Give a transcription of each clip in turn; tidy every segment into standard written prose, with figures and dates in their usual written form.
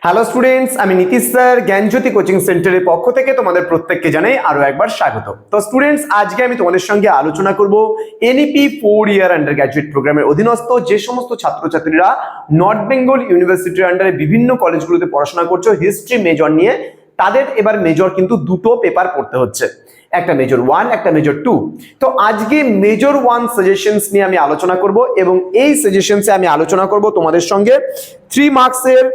Hello students, আমি Nitish sir জ্ঞানজ্যোতি coaching সেন্টারের পক্ষ থেকে তোমাদের প্রত্যেককে জানাই আরো একবার স্বাগত। তো স্টুডেন্টস, আজকে আমি তোমাদের সঙ্গে আলোচনা করব এনইপি 4 ইয়ার আন্ডার গ্র্যাজুয়েট প্রোগ্রামের অধীনস্থ যে সমস্ত ছাত্রছাত্রীরা নর্থ বেঙ্গল ইউনিভার্সিটির আন্ডারে বিভিন্ন কলেজগুলোতে পড়াশোনা করছো হিস্ট্রি মেজর নিয়ে, তাদের এবার মেজর কিন্তু দুটো পেপার পড়তে হচ্ছে, একটা মেজর 1 একটা মেজর 2। তো আজকে মেজর 1 সাজেশনস নিয়ে আমি আলোচনা করব এবং এই সাজেশনসে আমি আলোচনা করব তোমাদের সঙ্গে 3 মার্কসের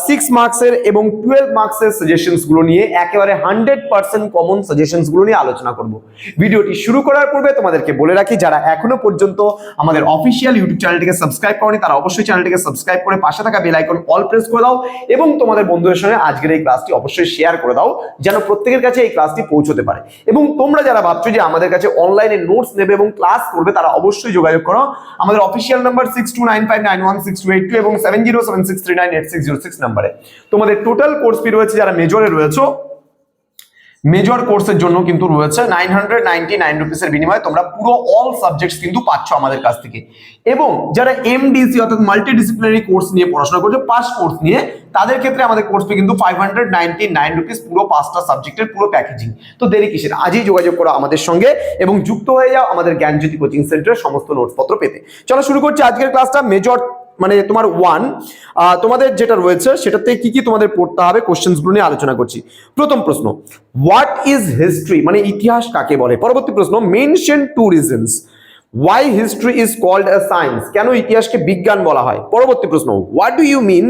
6 মার্কসের এবং 12 মার্কসের সাজেশনস গুলো নিয়ে, একেবারে 100% কমন সাজেশনস গুলো নিয়ে আলোচনা করব। ভিডিওটি শুরু করার পূর্বে তোমাদেরকে বলে রাখি, যারা এখনো পর্যন্ত আমাদের অফিসিয়াল ইউটিউব চ্যানেলটিকে সাবস্ক্রাইব করনি তারা অবশ্যই চ্যানেলটিকে সাবস্ক্রাইব করে পাশে থাকা বেল আইকন অল প্রেস করে দাও এবং তোমাদের বন্ধুদের সঙ্গে আজকের এই ক্লাসটি অবশ্যই শেয়ার করে দাও যেন প্রত্যেকের কাছে এই ক্লাসটি পৌঁছতে পারে। এবং তোমরা যারা ভাবছো যে আমাদের কাছে অনলাইনে নোটস নেবে এবং ক্লাস করবে তারা অবশ্যই যোগাযোগ করো। আমাদের অফিসিয়াল নাম্বার 6295916282 এবং 7076398606 নম্বরে। তোমাদের টোটাল কোর্স ফি রয়েছে, যারা মেজরে রয়েছে মেজর কোর্সের জন্য কিন্তু রয়েছে 999 রুপিসের বিনিময়ে তোমরা পুরো অল সাবজেক্টস কিন্তু পাচ্ছ আমাদের কাছ থেকে। এবং যারা এমডিসি অর্থাৎ মাল্টিডিসিপ্লিনারি কোর্স নিয়ে পড়াশোনা করছো, পাস কোর্স নিয়ে, তাদের ক্ষেত্রে আমাদের কোর্স ফি কিন্তু 599 রুপিস, পুরো 5টা সাবজেক্টের পুরো প্যাকেজিং। তো দেরি কিসের, আজই যোগাযোগ করো আমাদের সঙ্গে এবং যুক্ত হয়ে যাও আমাদের জ্ঞানজ্যোতি কোচিং সেন্টারের সমস্ত নোটসপত্র পেতে। চলো শুরু করছি আজকের ক্লাসটা। মেজর মানে তোমার 1 তোমাদের যেটা রয়েছে সেটাতে কি কি তোমাদের পড়তে হবে কোশ্চেন্স গুলো নিয়ে আলোচনা করছি। প্রথম প্রশ্ন, হোয়াট ইজ হিস্ট্রি, মানে ইতিহাস কাকে বলে। পরবর্তী প্রশ্ন, mention 2 reasons why history is called a science, কেন ইতিহাসকে বিজ্ঞান বলা হয়। পরবর্তী প্রশ্ন, what do you mean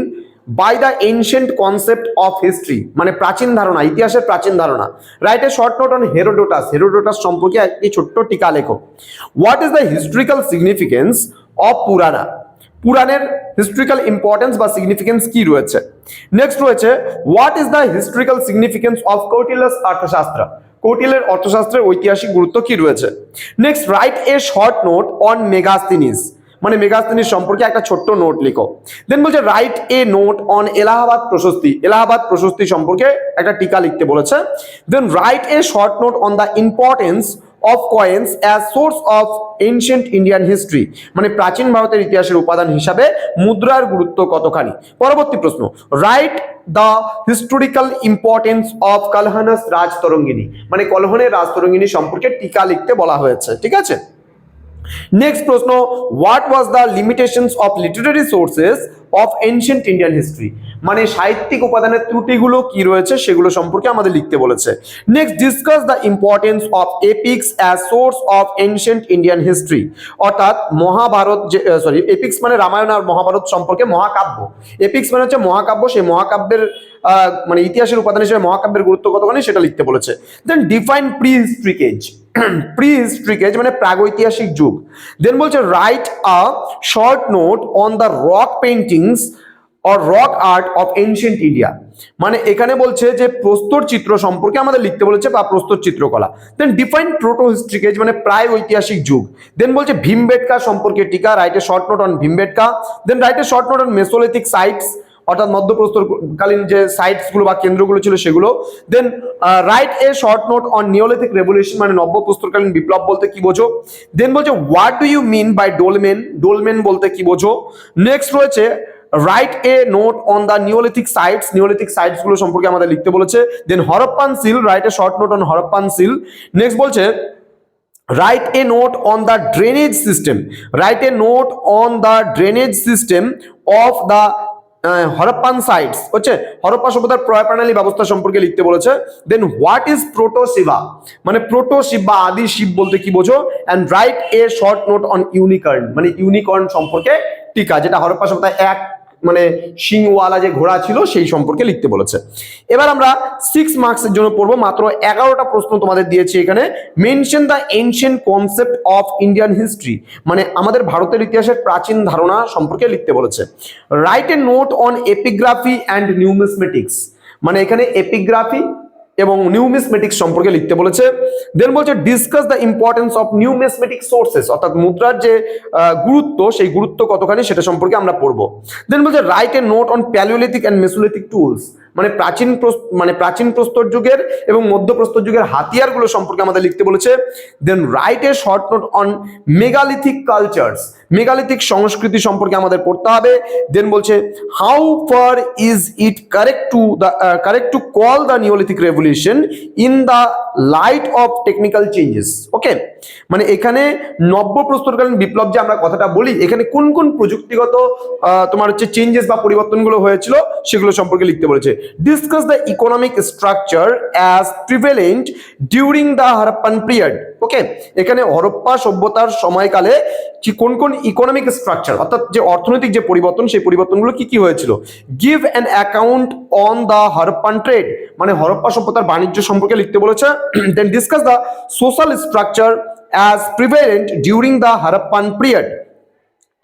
by the ancient concept of history, মানে প্রাচীন ধারণা, ইতিহাসের প্রাচীন ধারণা। Right a short note on Herodotus, Herodotus সম্পর্কে একটি ছোট্ট টিকা লেখো। What is the historical significance of পুরানা, পুরাণের হিস্ট্রিক্যাল ইম্পর্টেন্স বা সিগনিফিকেন্স কি রয়েছে। নেক্সট রয়েছে, what is the historical significance of Kautilya's Arthashastra, কৌটিল্যের অর্থশাস্ত্রের ঐতিহাসিক গুরুত্ব কি রয়েছে। Next, write a short note on Megasthenes, মানে মেগাস্তিনিস সম্পর্কে একটা ছোট্ট নোট লিখো। দেন বলছে write a note on Allahabad Prashasti, Allahabad Prashasti সম্পর্কে একটা টিকা লিখতে বলেছে। Then write a short note on the importance of coins as source of ancient Indian history, মানে প্রাচীন ভারতের ইতিহাসের উপাদান হিসাবে মুদ্রার গুরুত্ব কতখানি। পরবর্তী প্রশ্ন, write the historical importance of Kalhana's Rajatarangini, মানে কলহনের রাজতরঙ্গিনী সম্পর্কে টিকা লিখতে বলা হয়েছে। ঠিক আছে। নেক্সট প্রশ্ন, what was the limitations of Literary sources of ancient Indian history, মানে সাহিত্যিক উপাদানের ত্রুটিগুলো কি রয়েছে সেগুলো সম্পর্কে আমাদের লিখতে বলেছে। Next, discuss the importance of epics as source of ancient Indian history, অর্থাৎ মহাভারত যে এপিক্স মানে রামায়ণ আর মহাভারত সম্পর্কে মহাকাব্য, এপিক্স মানে হচ্ছে মহাকাব্য, সেই মহাকাব্যের মানে ইতিহাসের উপাদান হিসেবে মহাকাব্যের গুরুত্ব কতখানি সেটা লিখতে বলেছে। Then define prehistoric age, prehistoric age মানে প্রাগৈতিহাসিক যুগ। দেন বলছে write a short note on the rock paintings or rock art of ancient India, মানে এখানে বলছে যে প্রস্তর চিত্র সম্পর্কে আমাদের লিখতে বলেছে বা প্রস্তর চিত্রকলা। Then define protohistoric age মানে প্রায় ঐতিহাসিক যুগ। দেন বলছে ভীমবেটকা সম্পর্কে টিকা, write a short note on Bhimbetka. Then write a short note on mesolithic sites, অর্থাৎ মধ্যপ্রস্তরকালীন যে সাইটস গুলো বা কেন্দ্রগুলো ছিল সেগুলো। Then write a short note on neolithic revolution, মানে নব্যপ্রস্তরকালীন বিপ্লব বলতে কি বোঝো। দেন বলছে what do you mean by dolmen, dolmen বলতে কি বোঝো। নেক্সট রয়েছে right a note on the neolithic sites, neolithic sites গুলো সম্পর্কে আমাদের লিখতে বলেছে। Then Harappan seal, write a short note on Harappan seal. Next বলছে write a note on the drainage system, write a note on the drainage system of the Harappan sites, হচ্ছে হরপ্পা সভ্যতার প্রয় প্রণালী ব্যবস্থা সম্পর্কে লিখতে বলেছে। Then what is proto Shiva, মানে প্রোটো শিব বা আদি শিব বলতে কি বোঝো। And write a short note on unicorn, মানে ইউনিকর্ন সম্পর্কে টিকা, যেটা হরপ্পা সভ্যতায় এক মানে শিংওয়ালা যে ঘোড়া ছিল সেই সম্পর্কে লিখতে বলেছে। এবার আমরা 6 মার্কসের জন্য পড়বো, মাত্র 11টা প্রশ্ন তোমাদের দিয়েছি এখানে। Mention the ancient concept of Indian history, মানে আমাদের ভারতের ইতিহাসের প্রাচীন ধারণা সম্পর্কে লিখতে বলেছে। Write a note on epigraphy and numismatics, মানে এখানে এপিগ্রাফি এবং নিউমিসমেটিক্স সম্পর্কে লিখতে বলেছে। দেন বলছে discuss the importance of numismatic sources, অর্থাৎ মুদ্রার যে গুরুত্ব সেই গুরুত্ব কতখানি সেটা সম্পর্কে আমরা পড়বো। দেন বলছে write a note on palaeolithic and mesolithic tools, প্রাচীন প্রস্তর যুগের এবং মধ্য প্রস্তর যুগের হাতিয়ারগুলো সম্পর্কে আমাদের লিখতে বলেছে। Then write a short note on megalithic cultures, megalithic সংস্কৃতি সম্পর্কে আমাদের পড়তে হবে। দেন বলছে how far is it correct to call the neolithic revolution in the light of technical changes. Okay, মানে এখানে নব্য প্রস্তরকালীন বিপ্লব যে আমরা কথাটা বলি, এখানে কোন কোন প্রযুক্তিগত তোমার হচ্ছে চেঞ্জেস বা পরিবর্তনগুলো হয়েছিল সেগুলো সম্পর্কে লিখতে বলেছে। Discuss the economic structure as prevalent during the Harappan period. Okay, এখানে হরপ্পা সভ্যতার সময়কালে কোন কোন ইকোনমিক স্ট্রাকচার অর্থাৎ যে অর্থনৈতিক যে পরিবর্তন, সেই পরিবর্তনগুলো কি কি হয়েছিল। Give an account on the Harappan trade, মানে হরপ্পা সভ্যতার বাণিজ্য সম্পর্কে লিখতে বলেছে। Then discuss the social structure as prevalent during the Harappan period,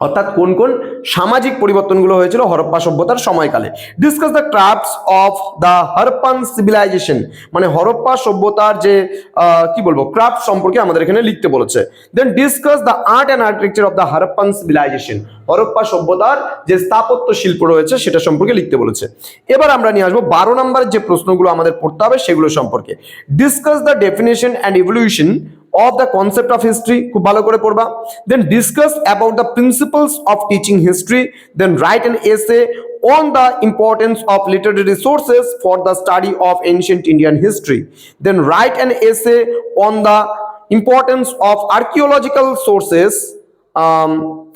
অর্থাৎ কোন কোন সামাজিক পরিবর্তনগুলো হয়েছিল হরপ্পা সভ্যতার সময়কালে। Discuss the crafts of the Harappan civilisation, মানে হরপ্পা সভ্যতার যে কি বলবো ক্রাফট সম্পর্কে আমাদের এখানে লিখতে বলেছে। Then discuss the art and architecture of the Harappan civilisation, Harappa সভ্যতার যে স্থাপত্য শিল্প রয়েছে সেটা সম্পর্কে লিখতে বলেছে। এবার আমরা নিয়ে আসবো 12 নম্বরের যে প্রশ্নগুলো আমাদের পড়তে হবে সেগুলো সম্পর্কে। Discuss the definition and evolution of the concept of history, খুব ভালো করে পড়বা। Then discuss about the principles of teaching history. Then write an essay on the importance of literary sources for the study of ancient Indian history. Then write an essay on the importance of archaeological sources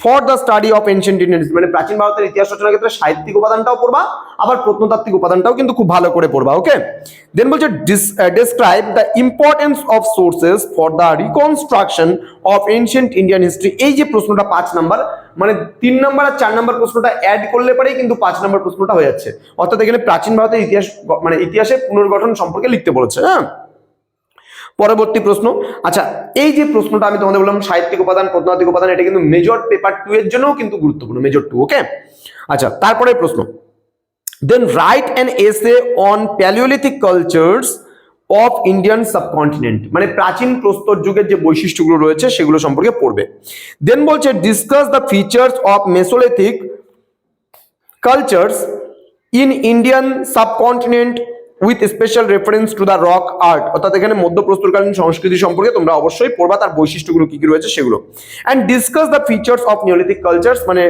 for the study of ancient Indian history, মানে প্রাচীন ভারতের ইতিহাস রচনার ক্ষেত্রে সাহিত্যিক উপাদানটাও পড়বা, আবার প্রত্নতাত্ত্বিক উপাদানটাও কিন্তু খুব ভালো করে পড়বা। ওকে, দেন বলছে describe the importance of sources for the reconstruction of ancient Indian history. এই যে প্রশ্নটা 5 নাম্বার, মানে 3 নাম্বার আর 4 নাম্বার প্রশ্নটা অ্যাড করলে পরেই কিন্তু 5 নাম্বার প্রশ্নটা হয়ে যাচ্ছে। অর্থাৎ এখানে প্রাচীন ভারতের ইতিহাস মানে ইতিহাসের পুনর্গঠন সম্পর্কে লিখতে বলেছে। হ্যাঁ, পরবর্তী প্রশ্ন। আচ্ছা, এই যে প্রশ্নটা আমি তোমাদের বললাম সাহিত্যিক উপাদান, প্রত্নতাত্ত্বিক উপাদান, এটা কিন্তু মেজর পেপার 2 এর জন্যও কিন্তু গুরুত্বপূর্ণ, মেজর 2। ওকে, আচ্ছা, তারপরে প্রশ্ন। Then write an essay on palaeolithic cultures of Indian subcontinent, মানে প্রাচীন প্রস্তর যুগের যে বৈশিষ্ট্যগুলো রয়েছে সেগুলো সম্পর্কে পড়বে। দেন বলছে discuss the features of mesolithic cultures in Indian subcontinent with special reference to the rock art, অর্থাৎ এখানে মধ্যপ্রস্তরকালীন সংস্কৃতি সম্পর্কে তোমরা অবশ্যই পড়বা, তার বৈশিষ্ট্যগুলো কি কি রয়েছে সেগুলো। And discuss the features of neolithic cultures, মানে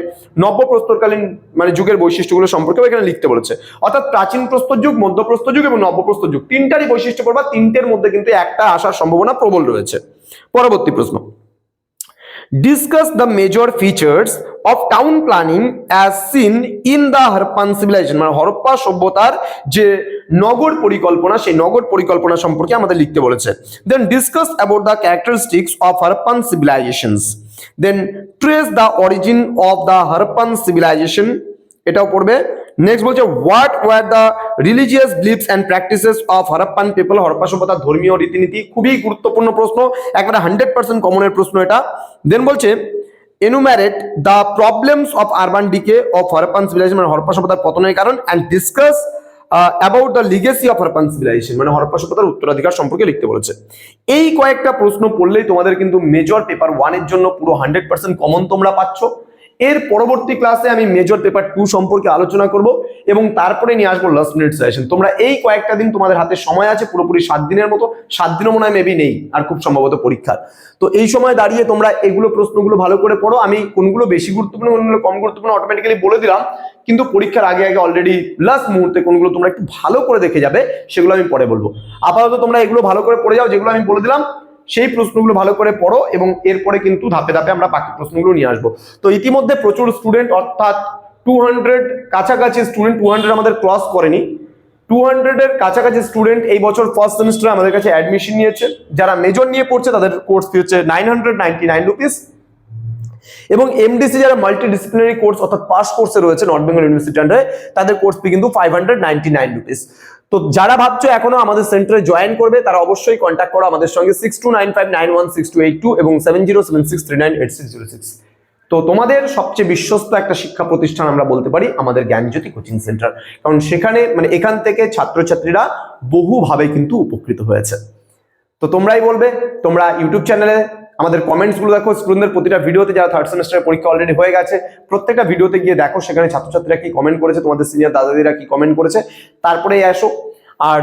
নব্যপ্রস্তরকালীন মানে যুগের বৈশিষ্ট্যগুলো সম্পর্কে এখানে লিখতে বলেছে। অর্থাৎ প্রাচীন প্রস্তর যুগ, মধ্যপ্রস্তর যুগ এবং নব্যপ্রস্তর যুগ, তিনটারই বৈশিষ্ট্য পড়বা, তিনটের মধ্যে কিন্তু একটা আসার সম্ভাবনা প্রবল রয়েছে। পরবর্তী প্রশ্ন। Discuss the major features of town planning as seen in the Harappan civilisation, মানে হরপ্পা সভ্যতার যে নগর পরিকল্পনা, সেই নগর পরিকল্পনা সম্পর্কে আমাদের লিখতে বলেছে। Then discuss about the characteristics of Harappan civilisations. Then trace the origin of the Harappan civilisation, এটাও পড়বে। নেক্সট বলছে what were the religious beliefs and practices of Harappan people, Harappa সভ্যতার ধর্মীয় রীতিনীতি, খুবই গুরুত্বপূর্ণ প্রশ্ন, একবারে 100% কমনের প্রশ্ন এটা। দেন বলছে enumerate the problems of urban decay of Harappan civilisation, মানে হরপ্পা সভ্যতার পতনের কারণ। And discuss about the legacy of Harappan civilisation, মানে হরপ্পা সভ্যতার উত্তরাধিকার সম্পর্কে লিখতে বলেছে। এই কয়েকটা প্রশ্ন পড়লেই তোমাদের কিন্তু মেজর পেপার 1 এর জন্য পুরো 100% কমন তোমরা পাচ্ছ। এর পরবর্তী ক্লাসে আমি মেজর পেপার 2 সম্পর্কে আলোচনা করব এবং তারপরে নিয়ে আসবো লাস্ট মিনিট সাজেশন। তোমরা এই কয়েকটা দিন তোমাদের হাতে সময় আছে, পুরোপুরি 7 দিনের মতো, 7 দিনও মনে হয় মেবি নেই আর খুব সম্ভবত পরীক্ষার। তো এই সময় দাঁড়িয়ে তোমরা এগুলো প্রশ্নগুলো ভালো করে পড়ো। আমি কোনগুলো বেশি গুরুত্বপূর্ণ কোনগুলো কম গুরুত্বপূর্ণ অটোমেটিক্যালি বলে দিলাম, কিন্তু পরীক্ষার আগে আগে অলরেডি লাস্ট মুহূর্তে কোনগুলো তোমরা একটু ভালো করে দেখে যাবে সেগুলো আমি পরে বলবো। আপাতত তোমরা এগুলো ভালো করে পড়ে যাও, যেগুলো আমি বলে দিলাম সেই প্রশ্নগুলো ভালো করে পড়ো এবং এরপরে কিন্তু ধাপে ধাপে আমরা বাকি প্রশ্নগুলো নিয়ে আসবো। তো ইতিমধ্যে প্রচুর স্টুডেন্ট, অর্থাৎ 200 কাছাকাছি স্টুডেন্ট, 200 আমাদের ক্রস করেনি, 200 এর কাছাকাছি স্টুডেন্ট এই বছর ফার্স্ট সেমিস্টারে আমাদের কাছে অ্যাডমিশন নিয়েছে। যারা মেজর নিয়ে পড়ছে তাদের কোর্স ফি হচ্ছে 999 রুপিস, এবং এমডিসি যারা মাল্টিডিসিপ্লিনারি কোর্স অর্থাৎ পাস কোর্সে রয়েছে নর্থ বেঙ্গল ইউনিভার্সিটি আন্ডারে, তাদের কোর্স ফি কিন্তু 599 রুপিস। তো যারা ভাবছো এখনো আমাদের সেন্টারে জয়েন করবে তারা অবশ্যই কন্ট্যাক্ট করো আমাদের সঙ্গে 6295916282 এবং 7076398606। তো তোমাদের সবচেয়ে বিশ্বস্ত একটা শিক্ষা প্রতিষ্ঠান আমরা বলতে পারি আমাদের জ্ঞানজ্যোতি কোচিং সেন্টার, কারণ সেখানে মানে এখান থেকে ছাত্রছাত্রীরা বহুভাবে কিন্তু উপকৃত হয়েছে। তো তোমরাই বলবে, তোমরা ইউটিউব চ্যানেলে আমাদের কমেন্টসগুলো দেখো, স্টুডেন্টদের প্রতিটা ভিডিওতে, যারা থার্ড সেমিস্টারের পরীক্ষা অলরেডি হয়ে গেছে প্রত্যেকটা ভিডিওতে গিয়ে দেখো সেখানে ছাত্রছাত্রীরা কি কমেন্ট করেছে, তোমাদের সিনিয়র দাদাদিরা কি কমেন্ট করেছে, তারপরে আসো। আর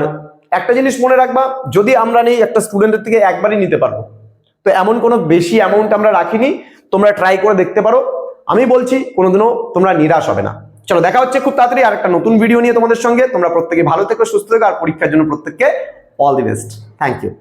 একটা জিনিস মনে রাখবা, যদি আমরা নেই একটা স্টুডেন্টের থেকে একবারই নিতে পারবো, তো এমন কোনো বেশি অ্যামাউন্ট আমরা রাখিনি, তোমরা ট্রাই করে দেখতে পারো। আমি বলছি কোনোদিনও তোমরা নিরাশ হবে না। চলো দেখা হচ্ছে খুব তাড়াতাড়ি আর একটা নতুন ভিডিও নিয়ে তোমাদের সঙ্গে। তোমরা প্রত্যেকে ভালো থেকো, সুস্থ থেকো, আর পরীক্ষার জন্য প্রত্যেককে all the best. Thank you.